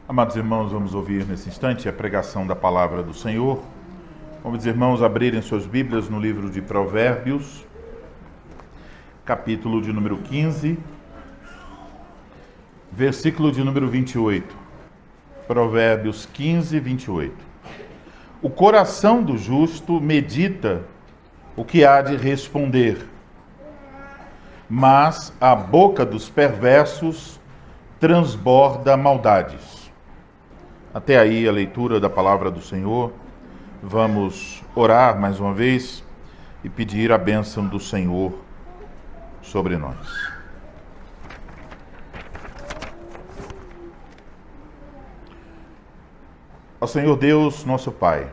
Amados irmãos, vamos ouvir nesse instante a pregação da palavra do Senhor. Vamos os irmãos abrirem suas Bíblias no livro de Provérbios, capítulo de número 15, versículo de número 28. Provérbios 15, 28. O coração do justo medita o que há de responder, mas a boca dos perversos transborda maldades. Até aí a leitura da palavra do Senhor. Vamos orar mais uma vez e pedir a bênção do Senhor sobre nós. Ó Senhor Deus, nosso Pai,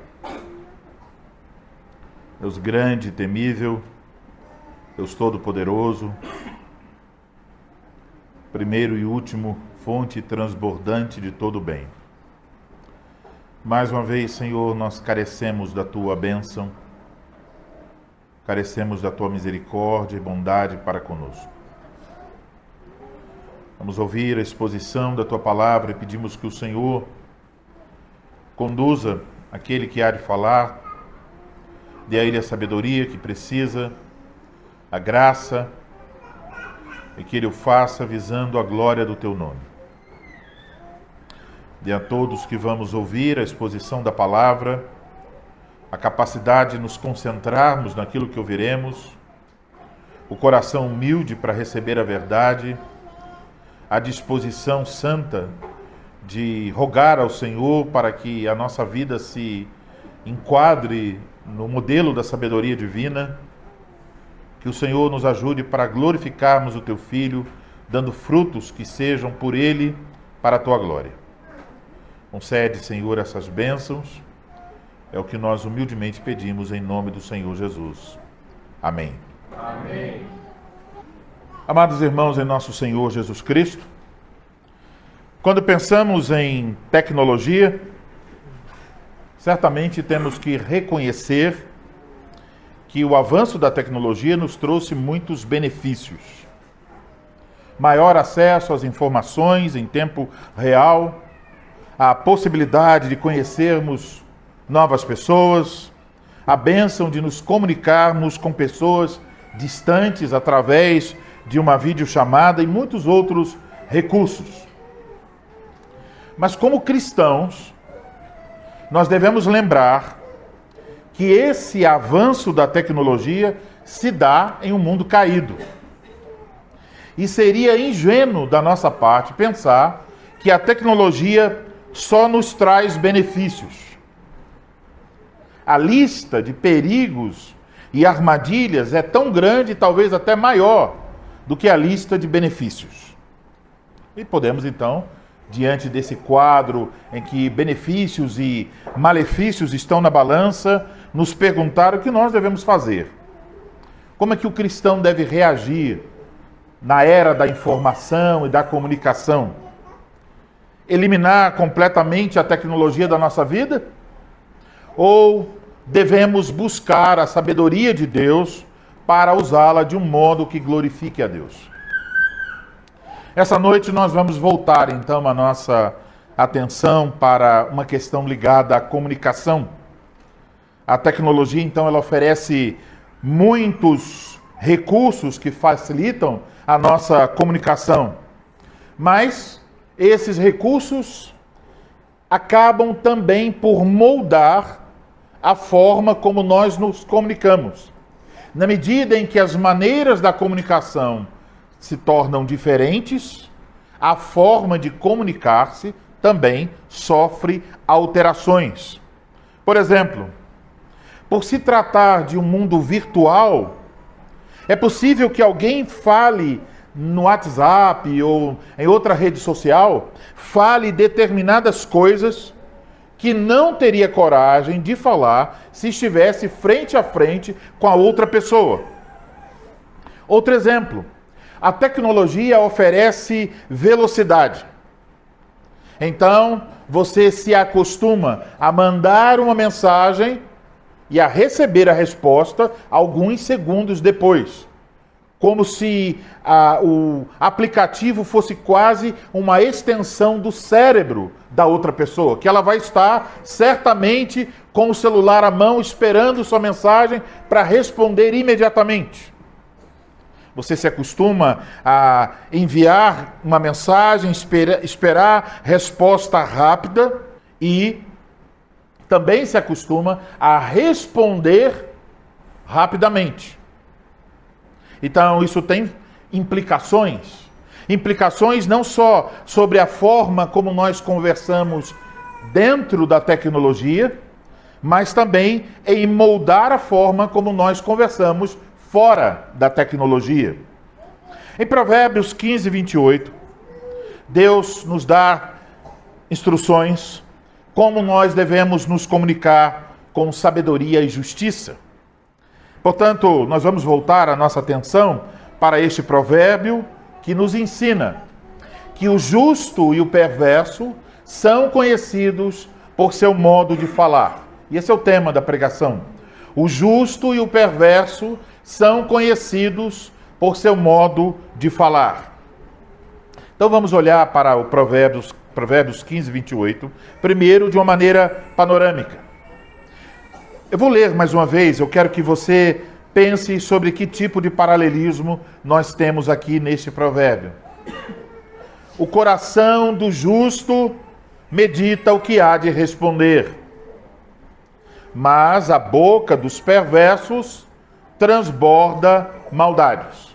Deus grande e temível, Deus todo-poderoso, primeiro e último, fonte transbordante de todo o bem. Mais uma vez, Senhor, nós carecemos da Tua bênção, carecemos da Tua misericórdia e bondade para conosco. Vamos ouvir a exposição da Tua palavra e pedimos que o Senhor conduza aquele que há de falar, dê a ele a sabedoria que precisa, a graça, e que ele o faça visando a glória do Teu nome. Dê a todos que vamos ouvir a exposição da palavra, a capacidade de nos concentrarmos naquilo que ouviremos, o coração humilde para receber a verdade, a disposição santa de rogar ao Senhor para que a nossa vida se enquadre no modelo da sabedoria divina, que o Senhor nos ajude para glorificarmos o Teu Filho, dando frutos que sejam por Ele para a Tua glória. Concede, Senhor, essas bênçãos, é o que nós humildemente pedimos em nome do Senhor Jesus. Amém. Amém. Amados irmãos em nosso Senhor Jesus Cristo, quando pensamos em tecnologia, certamente temos que reconhecer que o avanço da tecnologia nos trouxe muitos benefícios. Maior acesso às informações em tempo real, a possibilidade de conhecermos novas pessoas, a bênção de nos comunicarmos com pessoas distantes através de uma videochamada e muitos outros recursos. Mas como cristãos, nós devemos lembrar que esse avanço da tecnologia se dá em um mundo caído. E seria ingênuo da nossa parte pensar que a tecnologia só nos traz benefícios. A lista de perigos e armadilhas é tão grande, talvez até maior, do que a lista de benefícios. E podemos, então, diante desse quadro em que benefícios e malefícios estão na balança, nos perguntar o que nós devemos fazer. Como é que o cristão deve reagir na era da informação e da comunicação? Eliminar completamente a tecnologia da nossa vida? Ou devemos buscar a sabedoria de Deus para usá-la de um modo que glorifique a Deus? Essa noite nós vamos voltar então a nossa atenção para uma questão ligada à comunicação. A tecnologia então ela oferece muitos recursos que facilitam a nossa comunicação, mas esses recursos acabam também por moldar a forma como nós nos comunicamos. Na medida em que as maneiras da comunicação se tornam diferentes, a forma de comunicar-se também sofre alterações. Por exemplo, por se tratar de um mundo virtual, é possível que alguém fale no WhatsApp ou em outra rede social, fale determinadas coisas que não teria coragem de falar se estivesse frente a frente com a outra pessoa. Outro exemplo, a tecnologia oferece velocidade. Então, você se acostuma a mandar uma mensagem e a receber a resposta alguns segundos depois. como se o aplicativo fosse quase uma extensão do cérebro da outra pessoa, que ela vai estar certamente com o celular à mão esperando sua mensagem para responder imediatamente. Você se acostuma a enviar uma mensagem, esperar resposta rápida e também se acostuma a responder rapidamente. Então, isso tem implicações. Implicações não só sobre a forma como nós conversamos dentro da tecnologia, mas também em moldar a forma como nós conversamos fora da tecnologia. Em Provérbios 15, 28, Deus nos dá instruções como nós devemos nos comunicar com sabedoria e justiça. Portanto, nós vamos voltar a nossa atenção para este provérbio que nos ensina que o justo e o perverso são conhecidos por seu modo de falar. E esse é o tema da pregação. O justo e o perverso são conhecidos por seu modo de falar. Então vamos olhar para o Provérbios 15, 28, primeiro de uma maneira panorâmica. Eu vou ler mais uma vez, eu quero que você pense sobre que tipo de paralelismo nós temos aqui neste provérbio. O coração do justo medita o que há de responder, mas a boca dos perversos transborda maldades.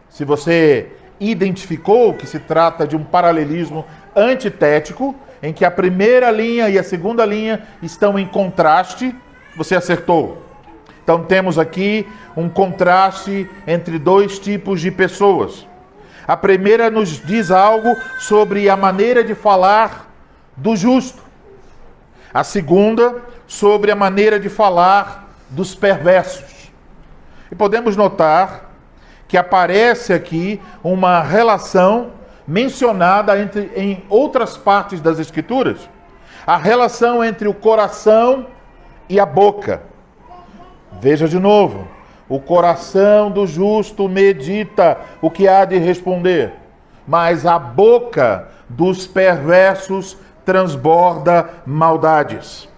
Se você identificou que se trata de um paralelismo antitético, em que a primeira linha e a segunda linha estão em contraste, você acertou. Então temos aqui um contraste entre dois tipos de pessoas. A primeira nos diz algo sobre a maneira de falar do justo. A segunda, sobre a maneira de falar dos perversos. E podemos notar que aparece aqui uma relação mencionada em outras partes das Escrituras. A relação entre o coração e a boca. Veja de novo. O coração do justo medita o que há de responder, mas a boca dos perversos transborda maldades.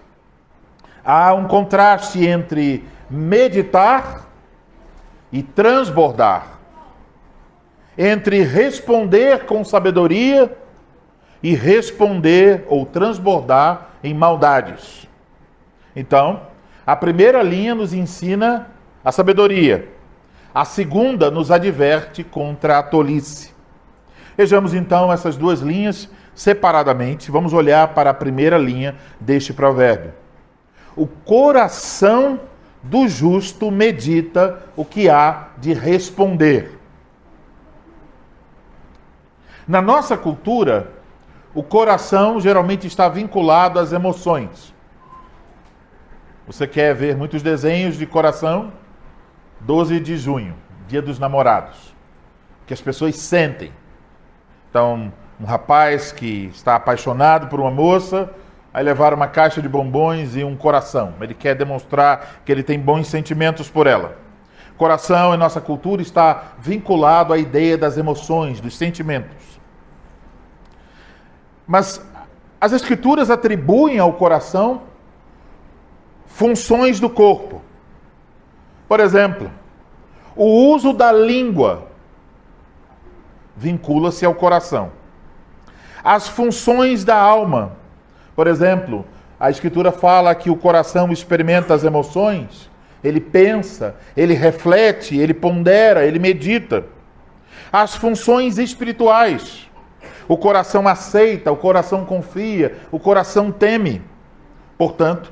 Há um contraste entre meditar e transbordar, entre responder com sabedoria e responder ou transbordar em maldades. Então, a primeira linha nos ensina a sabedoria. A segunda nos adverte contra a tolice. Vejamos então essas duas linhas separadamente. Vamos olhar para a primeira linha deste provérbio. O coração do justo medita o que há de responder. Na nossa cultura, o coração geralmente está vinculado às emoções. Você quer ver muitos desenhos de coração? 12 de junho, Dia dos Namorados, que as pessoas sentem. Então, um rapaz que está apaixonado por uma moça, aí levar uma caixa de bombons e um coração. Ele quer demonstrar que ele tem bons sentimentos por ela. Coração, em nossa cultura, está vinculado à ideia das emoções, dos sentimentos. Mas as Escrituras atribuem ao coração funções do corpo. Por exemplo, o uso da língua vincula-se ao coração. As funções da alma. Por exemplo, a Escritura fala que o coração experimenta as emoções, ele pensa, ele reflete, ele pondera, ele medita. As funções espirituais. O coração aceita, o coração confia, o coração teme. Portanto,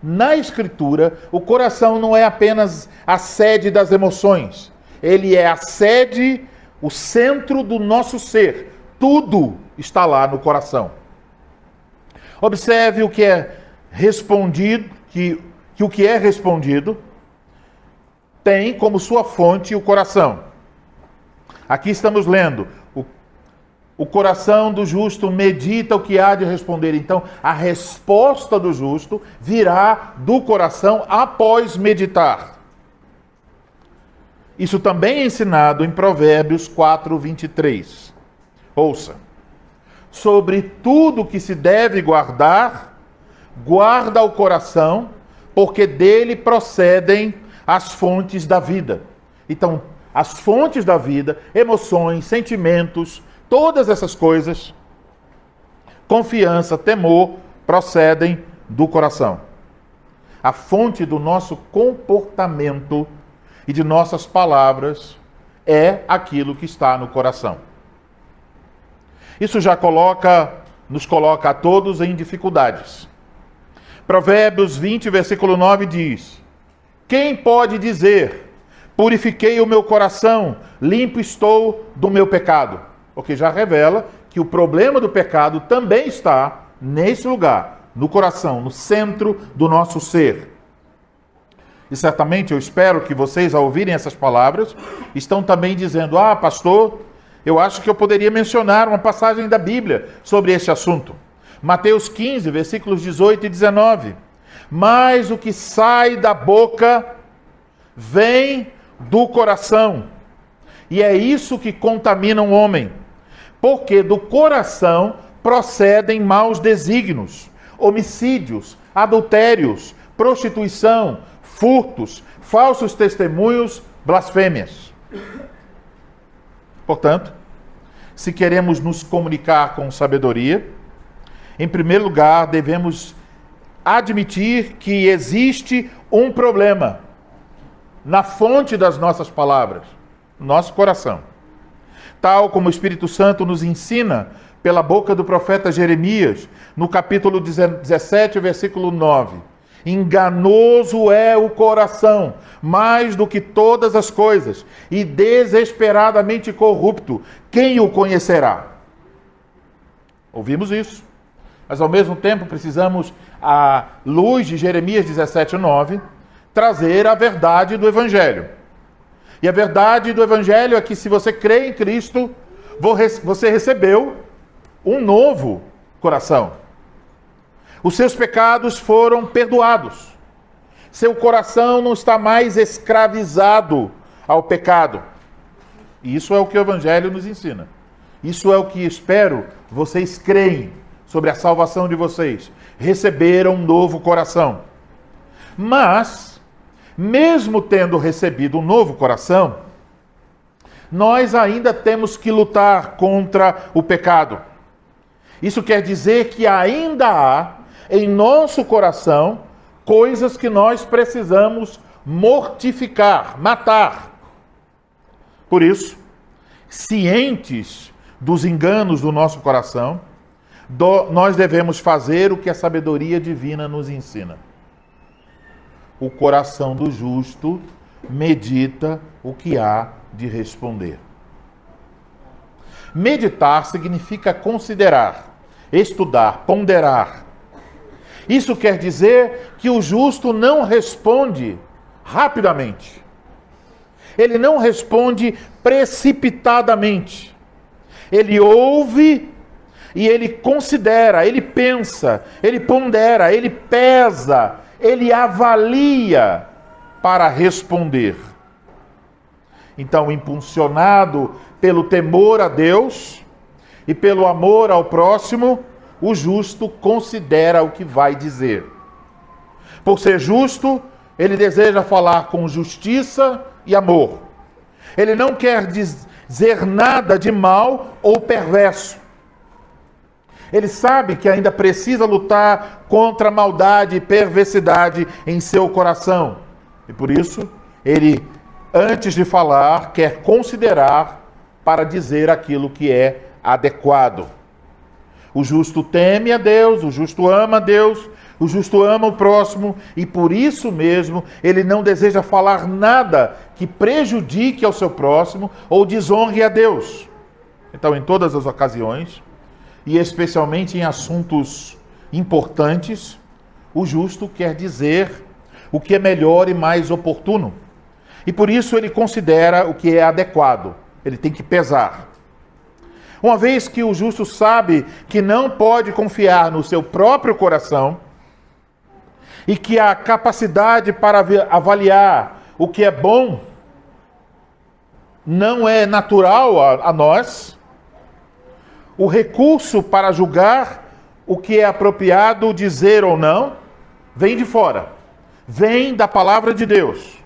na Escritura, o coração não é apenas a sede das emoções. Ele é a sede, o centro do nosso ser. Tudo está lá no coração. Observe o que é respondido, que o que é respondido tem como sua fonte o coração. Aqui estamos lendo: o coração do justo medita o que há de responder. Então, a resposta do justo virá do coração após meditar. Isso também é ensinado em Provérbios 4:23. Ouça: sobre tudo que se deve guardar, guarda o coração, porque dele procedem as fontes da vida. Então, as fontes da vida, emoções, sentimentos, todas essas coisas, confiança, temor, procedem do coração. A fonte do nosso comportamento e de nossas palavras é aquilo que está no coração. Isso já nos coloca a todos em dificuldades. Provérbios 20, versículo 9 diz: quem pode dizer, purifiquei o meu coração, limpo estou do meu pecado? Porque já revela que o problema do pecado também está nesse lugar, no coração, no centro do nosso ser. E certamente eu espero que vocês, ao ouvirem essas palavras, estão também dizendo: ah, pastor, eu acho que eu poderia mencionar uma passagem da Bíblia sobre esse assunto. Mateus 15, versículos 18 e 19. Mas o que sai da boca vem do coração, e é isso que contamina o homem, porque do coração procedem maus desígnios, homicídios, adultérios, prostituição, furtos, falsos testemunhos, blasfêmias. Portanto, se queremos nos comunicar com sabedoria, em primeiro lugar, devemos admitir que existe um problema na fonte das nossas palavras, nosso coração. Tal como o Espírito Santo nos ensina pela boca do profeta Jeremias, no capítulo 17, versículo 9. Enganoso é o coração, mais do que todas as coisas, e desesperadamente corrupto. Quem o conhecerá? Ouvimos isso. Mas ao mesmo tempo precisamos, à luz de Jeremias 17:9, trazer a verdade do Evangelho. E a verdade do Evangelho é que se você crê em Cristo, você recebeu um novo coração. Os seus pecados foram perdoados. Seu coração não está mais escravizado ao pecado. E isso é o que o Evangelho nos ensina. Isso é o que espero vocês creem sobre a salvação de vocês. Receberam um novo coração. Mas, mesmo tendo recebido um novo coração, nós ainda temos que lutar contra o pecado. Isso quer dizer que ainda há em nosso coração coisas que nós precisamos mortificar, matar. Por isso, cientes dos enganos do nosso coração, nós devemos fazer o que a sabedoria divina nos ensina. O coração do justo medita o que há de responder. Meditar significa considerar, estudar, ponderar. Isso quer dizer que o justo não responde rapidamente. Ele não responde precipitadamente. Ele ouve e ele considera, ele pensa, ele pondera, ele pesa, ele avalia para responder. Então, impulsionado pelo temor a Deus e pelo amor ao próximo, o justo considera o que vai dizer. Por ser justo, ele deseja falar com justiça e amor. Ele não quer dizer nada de mal ou perverso. Ele sabe que ainda precisa lutar contra a maldade e perversidade em seu coração. E por isso, ele, antes de falar, quer considerar para dizer aquilo que é adequado. O justo teme a Deus, o justo ama a Deus, o justo ama o próximo, e por isso mesmo ele não deseja falar nada que prejudique ao seu próximo ou desonre a Deus. Então, em todas as ocasiões, e especialmente em assuntos importantes, o justo quer dizer o que é melhor e mais oportuno. E por isso ele considera o que é adequado. Ele tem que pesar. Uma vez que o justo sabe que não pode confiar no seu próprio coração e que a capacidade para avaliar o que é bom não é natural a nós. O recurso para julgar o que é apropriado dizer ou não vem de fora, vem da palavra de Deus.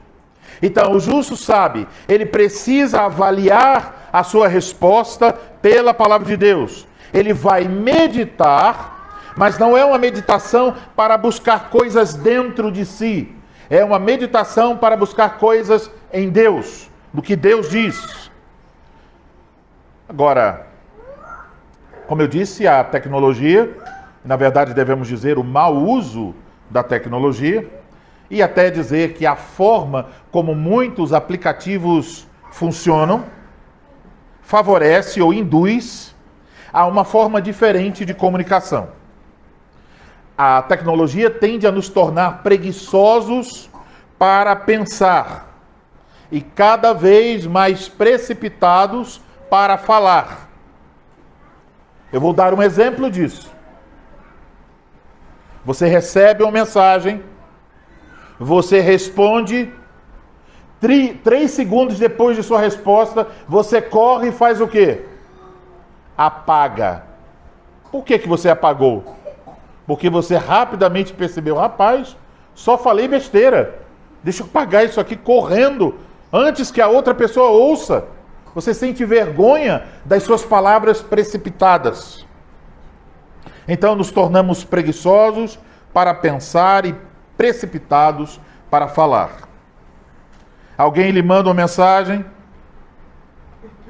Então, o justo sabe, ele precisa avaliar a sua resposta pela palavra de Deus. Ele vai meditar, mas não é uma meditação para buscar coisas dentro de si. É uma meditação para buscar coisas em Deus, do que Deus diz. Agora, como eu disse, a tecnologia, na verdade devemos dizer o mau uso da tecnologia, e até dizer que a forma como muitos aplicativos funcionam favorece ou induz a uma forma diferente de comunicação. A tecnologia tende a nos tornar preguiçosos para pensar e cada vez mais precipitados para falar. Eu vou dar um exemplo disso. Você recebe uma mensagem, você responde, 3 segundos depois de sua resposta, você corre e faz o quê? Apaga. Por que você apagou? Porque você rapidamente percebeu, rapaz, só falei besteira. Deixa eu apagar isso aqui correndo, antes que a outra pessoa ouça. Você sente vergonha das suas palavras precipitadas. Então nos tornamos preguiçosos para pensar e precipitados para falar. Alguém lhe manda uma mensagem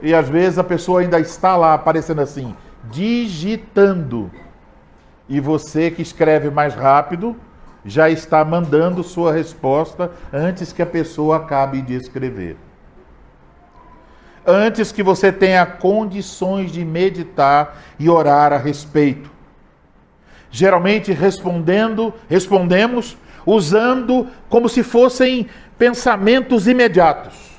e às vezes a pessoa ainda está lá aparecendo assim, digitando. E você que escreve mais rápido já está mandando sua resposta antes que a pessoa acabe de escrever. Antes que você tenha condições de meditar e orar a respeito. Geralmente respondemos usando como se fossem pensamentos imediatos.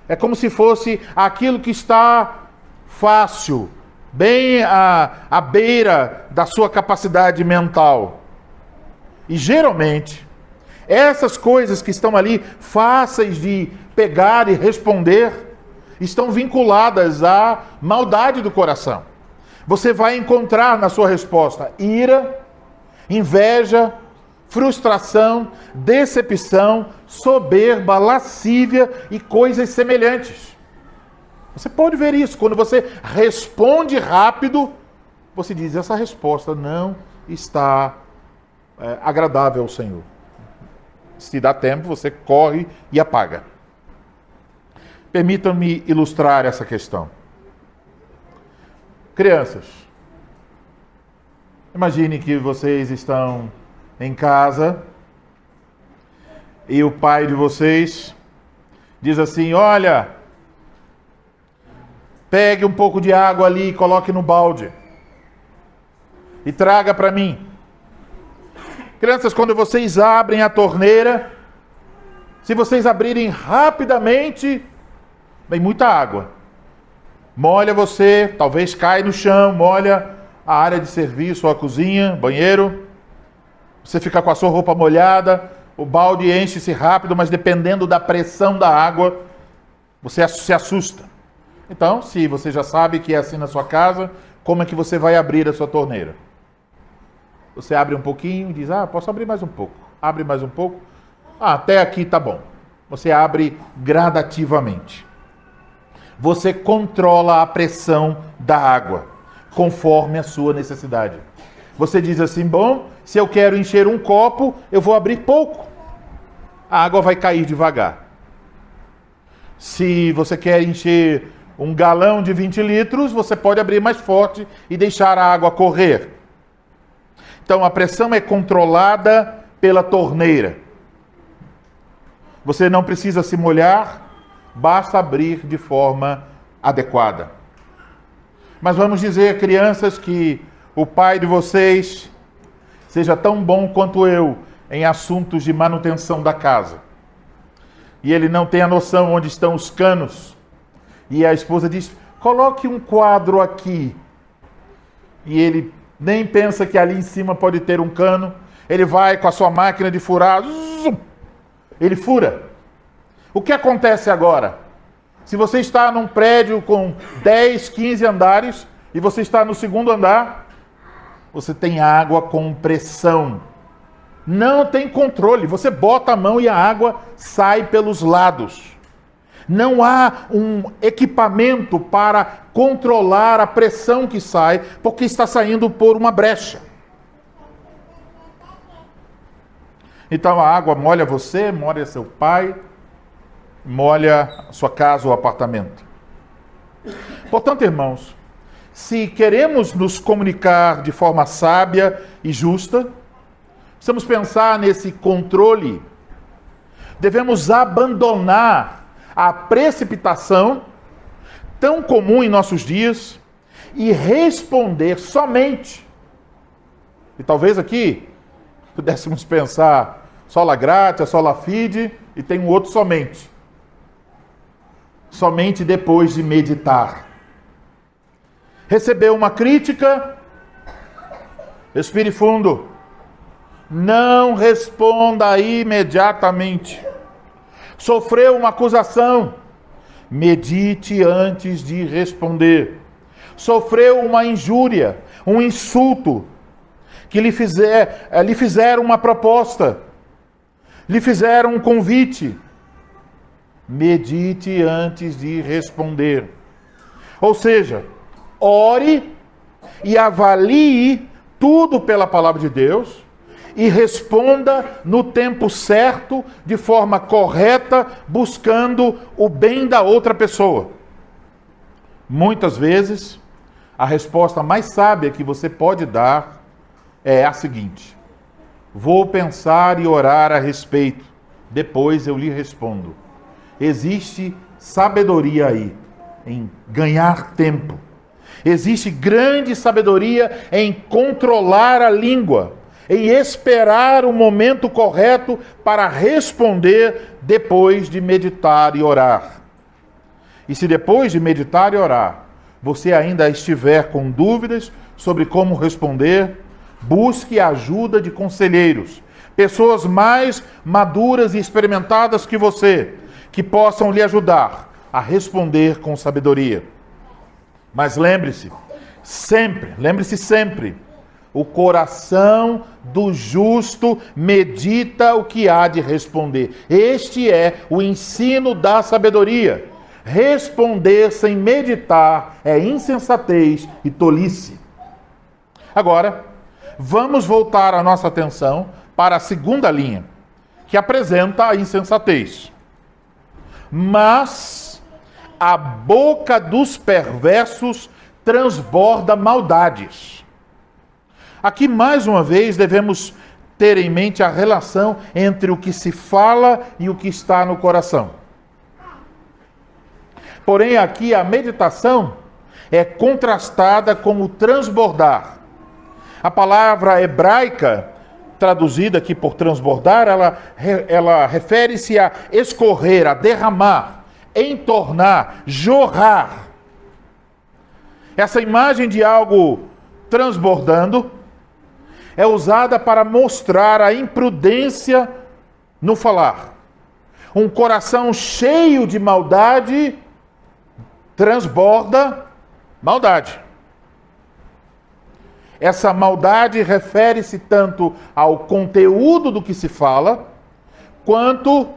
É como se fosse aquilo que está fácil, bem à beira da sua capacidade mental. E geralmente, essas coisas que estão ali fáceis de pegar e responder, estão vinculadas à maldade do coração. Você vai encontrar na sua resposta ira, inveja, frustração, decepção, soberba, lascívia e coisas semelhantes. Você pode ver isso. Quando você responde rápido, você diz, essa resposta não está agradável ao Senhor. Se dá tempo, você corre e apaga. Permitam-me ilustrar essa questão. Crianças, imagine que vocês estão em casa e o pai de vocês diz assim, olha, pegue um pouco de água ali e coloque no balde e traga para mim. Crianças, quando vocês abrem a torneira, se vocês abrirem rapidamente, vem muita água. Molha você, talvez cai no chão, molha a área de serviço, a cozinha, banheiro. Você fica com a sua roupa molhada, o balde enche-se rápido, mas dependendo da pressão da água, você se assusta. Então, se você já sabe que é assim na sua casa, como é que você vai abrir a sua torneira? Você abre um pouquinho e diz, posso abrir mais um pouco. Abre mais um pouco. Até aqui tá bom. Você abre gradativamente. Você controla a pressão da água, conforme a sua necessidade. Você diz assim, bom, se eu quero encher um copo, eu vou abrir pouco. A água vai cair devagar. Se você quer encher um galão de 20 litros, você pode abrir mais forte e deixar a água correr. Então a pressão é controlada pela torneira. Você não precisa se molhar, basta abrir de forma adequada. Mas vamos dizer, crianças, que o pai de vocês seja tão bom quanto eu em assuntos de manutenção da casa. E ele não tem a noção onde estão os canos. E a esposa diz, coloque um quadro aqui. E ele nem pensa que ali em cima pode ter um cano. Ele vai com a sua máquina de furar, ele fura. O que acontece agora? Se você está num prédio com 10, 15 andares e você está no segundo andar, você tem água com pressão. Não tem controle. Você bota a mão e a água sai pelos lados. Não há um equipamento para controlar a pressão que sai, porque está saindo por uma brecha. Então a água molha você, molha seu pai, molha a sua casa ou apartamento. Portanto, irmãos, se queremos nos comunicar de forma sábia e justa, precisamos pensar nesse controle. Devemos abandonar a precipitação, tão comum em nossos dias, e responder somente. E talvez aqui pudéssemos pensar sola gratia, sola fide, e tem um outro somente. Somente depois de meditar. Recebeu uma crítica, respire fundo. Não responda imediatamente. Sofreu uma acusação, medite antes de responder. Sofreu uma injúria, um insulto, que lhe fizeram uma proposta, lhe fizeram um convite. Medite antes de responder. Ou seja, ore e avalie tudo pela palavra de Deus e responda no tempo certo, de forma correta, buscando o bem da outra pessoa. Muitas vezes, a resposta mais sábia que você pode dar é a seguinte: vou pensar e orar a respeito, depois eu lhe respondo. Existe sabedoria aí, em ganhar tempo. Existe grande sabedoria em controlar a língua, em esperar o momento correto para responder depois de meditar e orar. E se depois de meditar e orar, você ainda estiver com dúvidas sobre como responder, busque a ajuda de conselheiros, pessoas mais maduras e experimentadas que você, que possam lhe ajudar a responder com sabedoria. Mas lembre-se sempre, o coração do justo medita o que há de responder. Este é o ensino da sabedoria. Responder sem meditar é insensatez e tolice. Agora, vamos voltar a nossa atenção para a segunda linha, que apresenta a insensatez. Mas a boca dos perversos transborda maldades. Aqui, mais uma vez, devemos ter em mente a relação entre o que se fala e o que está no coração. Porém, aqui a meditação é contrastada com o transbordar. A palavra hebraica, traduzida aqui por transbordar, ela refere-se a escorrer, a derramar, entornar, jorrar. Essa imagem de algo transbordando é usada para mostrar a imprudência no falar. Um coração cheio de maldade transborda maldade. Essa maldade refere-se tanto ao conteúdo do que se fala, quanto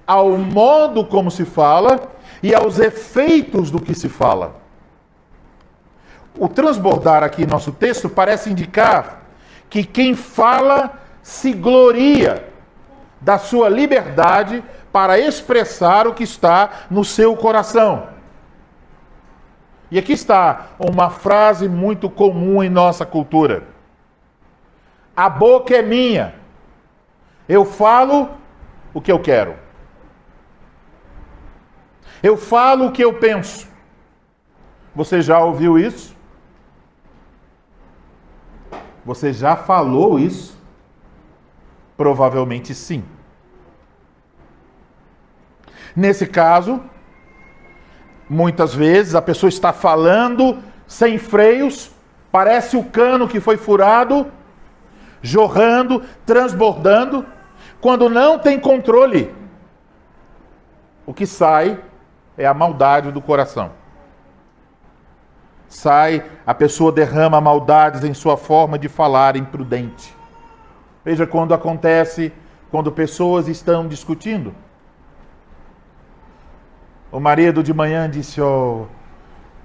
ao modo como se fala e aos efeitos do que se fala. O transbordar aqui em nosso texto parece indicar que quem fala se gloria da sua liberdade para expressar o que está no seu coração. E aqui está uma frase muito comum em nossa cultura. A boca é minha. Eu falo o que eu quero. Eu falo o que eu penso. Você já ouviu isso? Você já falou isso? Provavelmente sim. Nesse caso, muitas vezes a pessoa está falando sem freios, parece o cano que foi furado, jorrando, transbordando, quando não tem controle. O que sai é a maldade do coração. A pessoa derrama maldades em sua forma de falar imprudente. Veja quando acontece, quando pessoas estão discutindo. O marido de manhã disse: "Oh,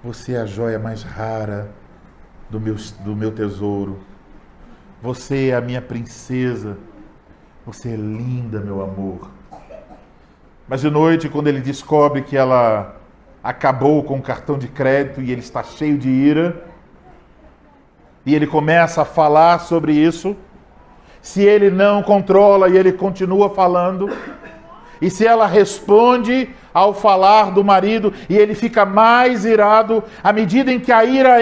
você é a joia mais rara do meu tesouro. Você é a minha princesa. Você é linda, meu amor." Mas de noite, quando ele descobre que ela acabou com o cartão de crédito e ele está cheio de ira, e ele começa a falar sobre isso, se ele não controla e ele continua falando, e se ela responde ao falar do marido e ele fica mais irado, à medida em que a ira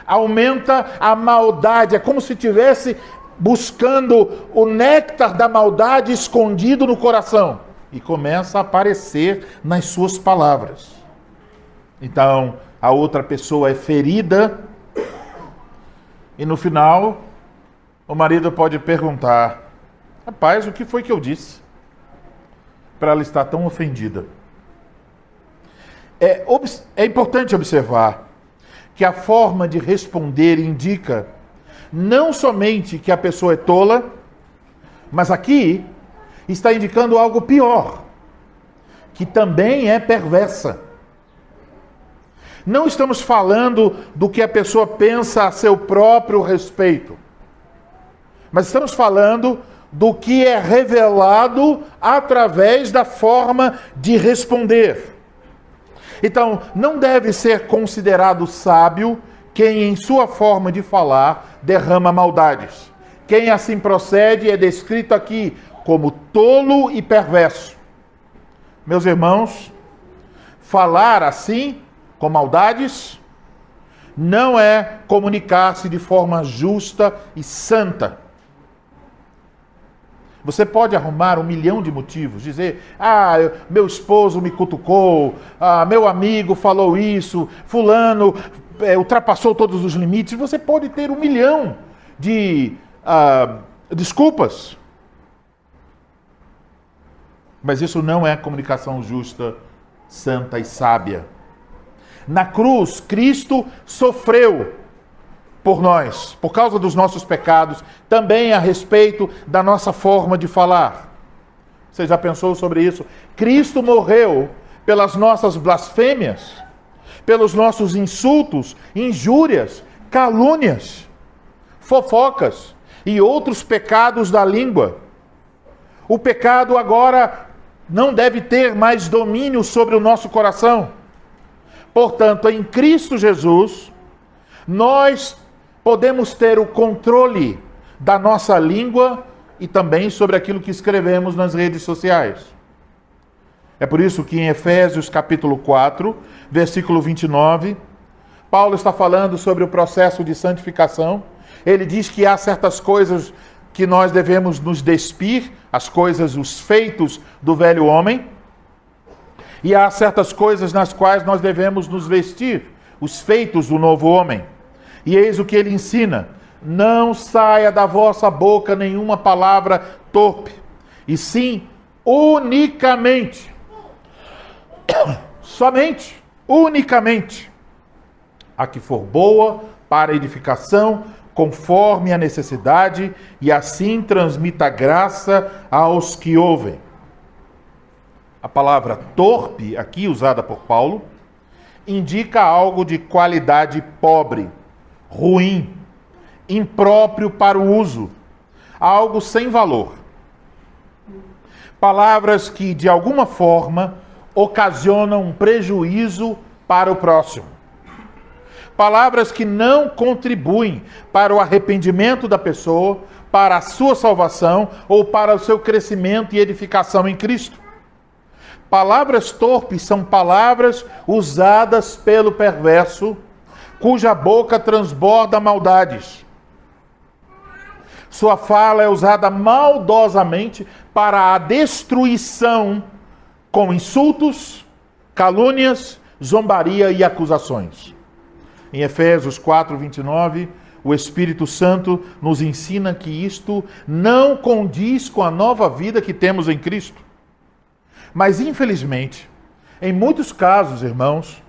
aumenta, a maldade, é como se estivesse buscando o néctar da maldade escondido no coração, e começa a aparecer nas suas palavras. Então, a outra pessoa é ferida, e no final, o marido pode perguntar: "Rapaz, o que foi que eu disse para ela estar tão ofendida?" É importante observar que a forma de responder indica não somente que a pessoa é tola, mas aqui está indicando algo pior, que também é perversa. Não estamos falando do que a pessoa pensa a seu próprio respeito, mas estamos falando do que é revelado através da forma de responder. Então, não deve ser considerado sábio quem em sua forma de falar derrama maldades. Quem assim procede é descrito aqui como tolo e perverso. Meus irmãos, falar assim, com maldades, não é comunicar-se de forma justa e santa. Você pode arrumar 1 milhão de motivos, dizer: meu esposo me cutucou, meu amigo falou isso, fulano ultrapassou todos os limites. Você pode ter 1 milhão de desculpas. Mas isso não é comunicação justa, santa e sábia. Na cruz, Cristo sofreu por nós, por causa dos nossos pecados, também a respeito da nossa forma de falar. Você já pensou sobre isso? Cristo morreu pelas nossas blasfêmias, pelos nossos insultos, injúrias, calúnias, fofocas e outros pecados da língua. O pecado agora não deve ter mais domínio sobre o nosso coração. Portanto, em Cristo Jesus, nós podemos ter o controle da nossa língua e também sobre aquilo que escrevemos nas redes sociais. É por isso que em Efésios capítulo 4, versículo 29, Paulo está falando sobre o processo de santificação. Ele diz que há certas coisas que nós devemos nos despir, as coisas, os feitos do velho homem, e há certas coisas nas quais nós devemos nos vestir, os feitos do novo homem. E eis o que ele ensina: não saia da vossa boca nenhuma palavra torpe, e sim unicamente, somente, unicamente, a que for boa para edificação, conforme a necessidade, e assim transmita graça aos que ouvem. A palavra torpe, aqui usada por Paulo, indica algo de qualidade pobre, ruim, impróprio para o uso, algo sem valor. Palavras que, de alguma forma, ocasionam um prejuízo para o próximo. Palavras que não contribuem para o arrependimento da pessoa, para a sua salvação ou para o seu crescimento e edificação em Cristo. Palavras torpes são palavras usadas pelo perverso, cuja boca transborda maldades. Sua fala é usada maldosamente para a destruição, com insultos, calúnias, zombaria e acusações. Em Efésios 4, 29, o Espírito Santo nos ensina que isto não condiz com a nova vida que temos em Cristo. Mas, infelizmente, Em muitos casos, irmãos,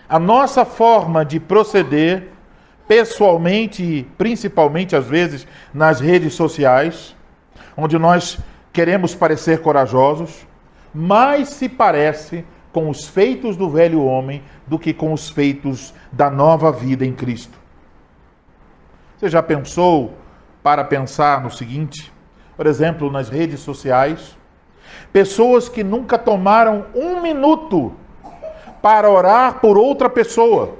a nossa forma de proceder, pessoalmente e principalmente às vezes nas redes sociais, onde nós queremos parecer corajosos, mais se parece com os feitos do velho homem do que com os feitos da nova vida em Cristo. Você já pensou para pensar no seguinte? Por exemplo, nas redes sociais, pessoas que nunca tomaram um minuto para orar por outra pessoa,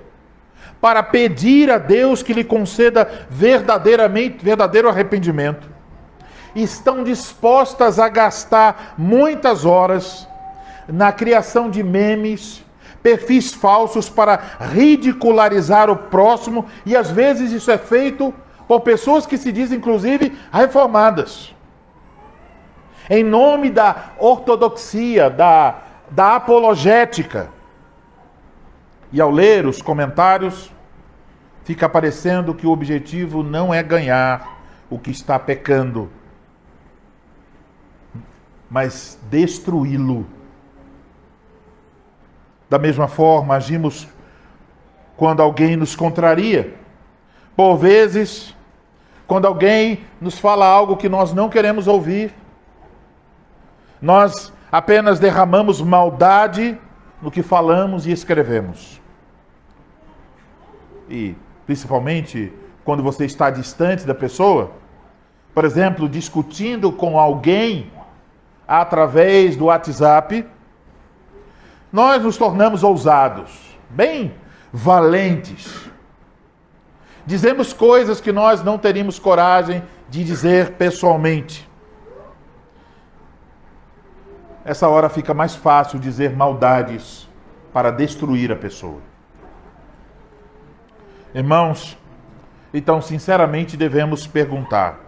para pedir a Deus que lhe conceda verdadeiro arrependimento, estão dispostas a gastar muitas horas na criação de memes, perfis falsos para ridicularizar o próximo, e às vezes isso é feito por pessoas que se dizem, inclusive, reformadas. Em nome da ortodoxia, da apologética. E ao ler os comentários, fica parecendo que o objetivo não é ganhar o que está pecando, mas destruí-lo. Da mesma forma, agimos quando alguém nos contraria. Por vezes, quando alguém nos fala algo que nós não queremos ouvir, nós apenas derramamos maldade no que falamos e escrevemos. E, principalmente, quando você está distante da pessoa, por exemplo, discutindo com alguém através do WhatsApp, nós nos tornamos ousados, bem valentes. Dizemos coisas que nós não teríamos coragem de dizer pessoalmente. Essa hora fica mais fácil dizer maldades para destruir a pessoa. Irmãos, então sinceramente devemos perguntar: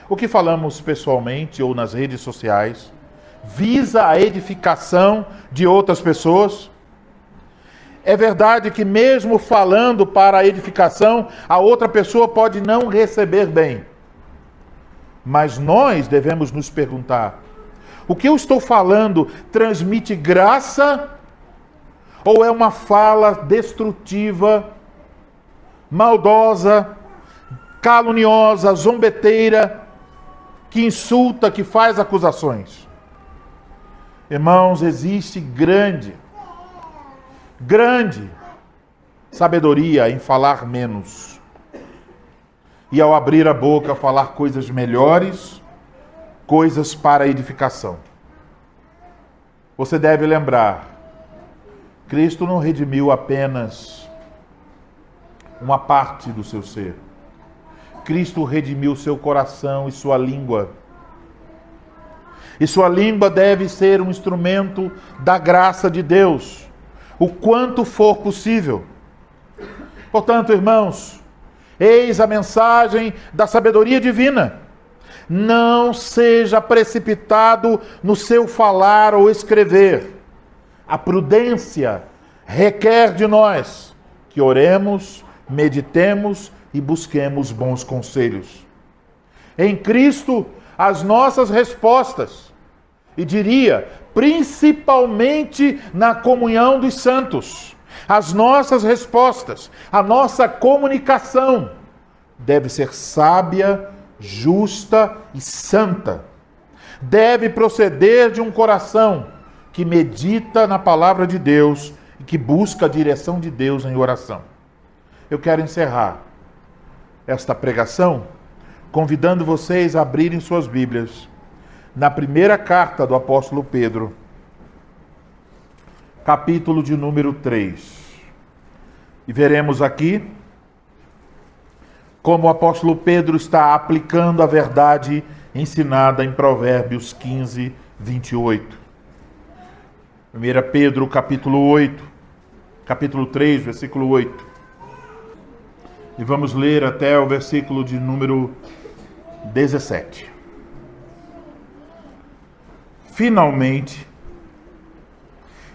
o que falamos pessoalmente ou nas redes sociais visa a edificação de outras pessoas? É verdade que mesmo falando para a edificação, a outra pessoa pode não receber bem. Mas nós devemos nos perguntar: o que eu estou falando transmite graça ou é uma fala destrutiva, maldosa, caluniosa, zombeteira, que insulta, que faz acusações? Irmãos, existe grande sabedoria em falar menos. E ao abrir a boca, falar coisas melhores, coisas para edificação. Você deve lembrar, Cristo não redimiu apenas uma parte do seu ser. Cristo redimiu seu coração e sua língua. E sua língua deve ser um instrumento da graça de Deus, o quanto for possível. Portanto, irmãos, eis a mensagem da sabedoria divina. Não seja precipitado no seu falar ou escrever. A prudência requer de nós que oremos, meditemos e busquemos bons conselhos. Em Cristo, as nossas respostas, e diria, principalmente na comunhão dos santos, as nossas respostas, a nossa comunicação deve ser sábia, justa e santa. Deve proceder de um coração que medita na palavra de Deus e que busca a direção de Deus em oração. Eu quero encerrar esta pregação convidando vocês a abrirem suas Bíblias na primeira carta do apóstolo Pedro, capítulo de número 3. E veremos aqui como o apóstolo Pedro está aplicando a verdade ensinada em Provérbios 15, 28. 1 Pedro, capítulo 3, versículo 8. E vamos ler até o versículo de número 17. Finalmente,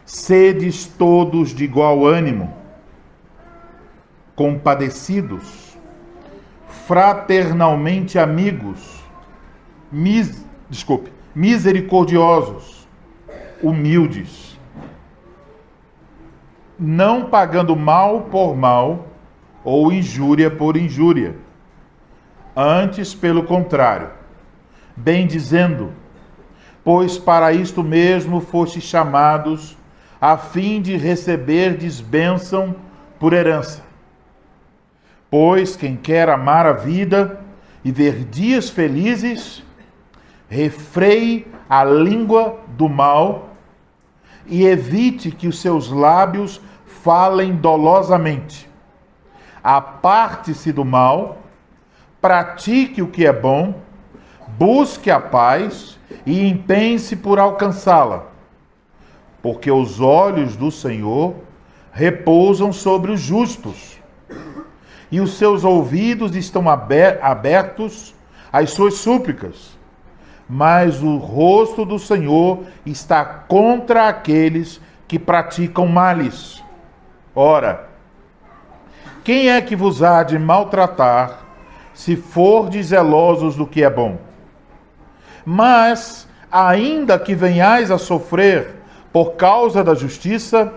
sedes todos de igual ânimo, compadecidos, fraternalmente amigos, misericordiosos, humildes, não pagando mal por mal ou injúria por injúria. Antes, pelo contrário, bem dizendo, pois para isto mesmo fostes chamados, a fim de receberdes bênção por herança. Pois quem quer amar a vida e ver dias felizes, refreie a língua do mal e evite que os seus lábios falem dolosamente. Aparte-se do mal, pratique o que é bom, busque a paz e empenhe-se por alcançá-la. Porque os olhos do Senhor repousam sobre os justos, e os seus ouvidos estão abertos às suas súplicas. Mas o rosto do Senhor está contra aqueles que praticam males. Ora, quem é que vos há de maltratar, se fordes zelosos do que é bom? Mas, ainda que venhais a sofrer por causa da justiça,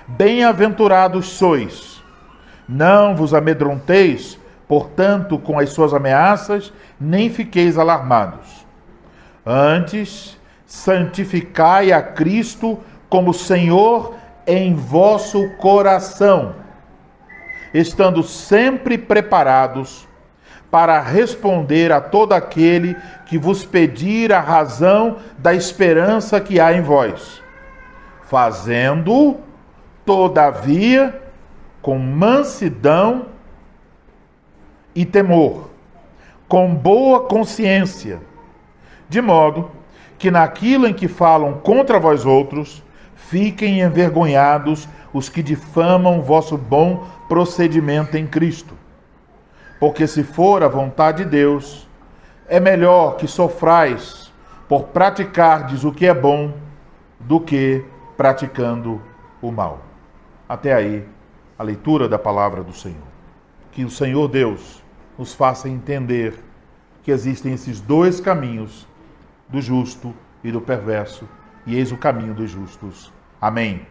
bem-aventurados sois. Não vos amedronteis, portanto, com as suas ameaças, nem fiqueis alarmados. Antes, santificai a Cristo como Senhor em vosso coração, estando sempre preparados para responder a todo aquele que vos pedir a razão da esperança que há em vós, fazendo, todavia, com mansidão e temor, com boa consciência, de modo que naquilo em que falam contra vós outros, fiquem envergonhados os que difamam vosso bom procedimento em Cristo. Porque se for a vontade de Deus, é melhor que sofrais por praticardes o que é bom, do que praticando o mal. Até aí, a leitura da palavra do Senhor. Que o Senhor Deus nos faça entender que existem esses dois caminhos, do justo e do perverso, e eis o caminho dos justos. Amém.